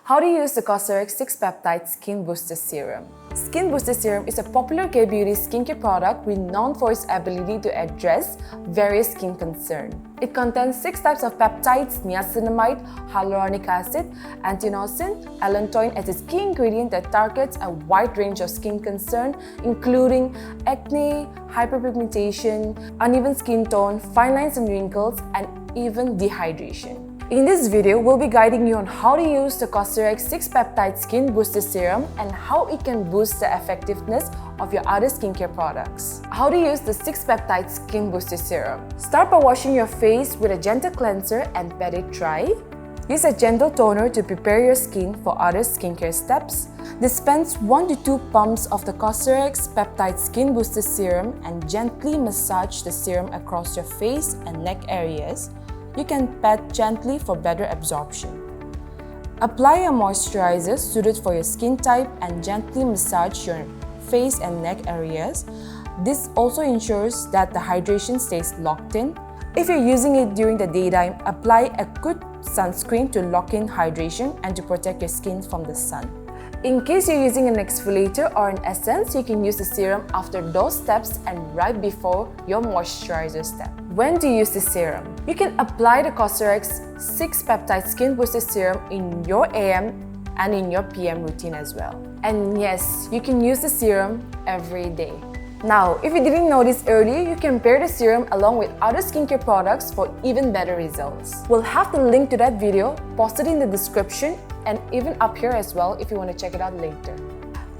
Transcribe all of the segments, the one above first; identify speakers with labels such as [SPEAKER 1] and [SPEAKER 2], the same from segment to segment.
[SPEAKER 1] How to use the COSRX 6 Peptide Skin Booster Serum. Skin Booster Serum is a popular K-beauty skincare product renowned for its ability to address various skin concerns. It contains 6 types of peptides, niacinamide, hyaluronic acid, antinosin, allantoin as its key ingredient that targets a wide range of skin concerns including acne, hyperpigmentation, uneven skin tone, fine lines and wrinkles, and even dehydration. In this video, we'll be guiding you on how to use the COSRX 6 Peptide Skin Booster Serum and how it can boost the effectiveness of your other skincare products. How to use the 6 Peptide Skin Booster Serum. Start by washing your face with a gentle cleanser and pat it dry. Use a gentle toner to prepare your skin for other skincare steps. Dispense 1 to 2 pumps of the COSRX Peptide Skin Booster Serum and gently massage the serum across your face and neck areas. You can pat gently for better absorption. Apply a moisturizer suited for your skin type and gently massage your face and neck areas. This also ensures that the hydration stays locked in. If you're using it during the daytime, apply a good sunscreen to lock in hydration and to protect your skin from the sun. In case you're using an exfoliator or an essence, you can use the serum after those steps and right before your moisturizer step. When to use the serum? You can apply the COSRX 6 Peptide Skin Booster Serum in your AM and in your PM routine as well. And yes, you can use the serum every day. Now, if you didn't know this earlier, you can pair the serum along with other skincare products for even better results. We'll have the link to that video posted in the description and even up here as well if you want to check it out later.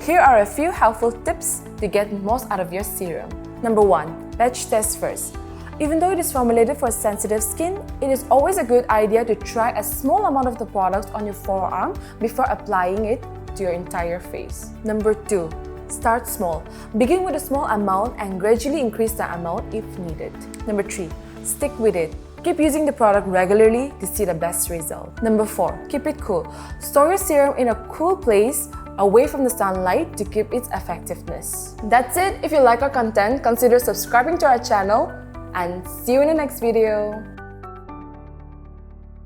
[SPEAKER 1] Here are a few helpful tips to get most out of your serum. Number 1. Patch test first. Even though it is formulated for sensitive skin, it is always a good idea to try a small amount of the product on your forearm before applying it to your entire face. Number 2. Start small. Begin with a small amount and gradually increase the amount if needed. Number 3. Stick with it. Keep using the product regularly to see the best result. Number 4. Keep it cool. Store your serum in a cool place away from the sunlight to keep its effectiveness. That's it. If you like our content, consider subscribing to our channel and see you in the next video.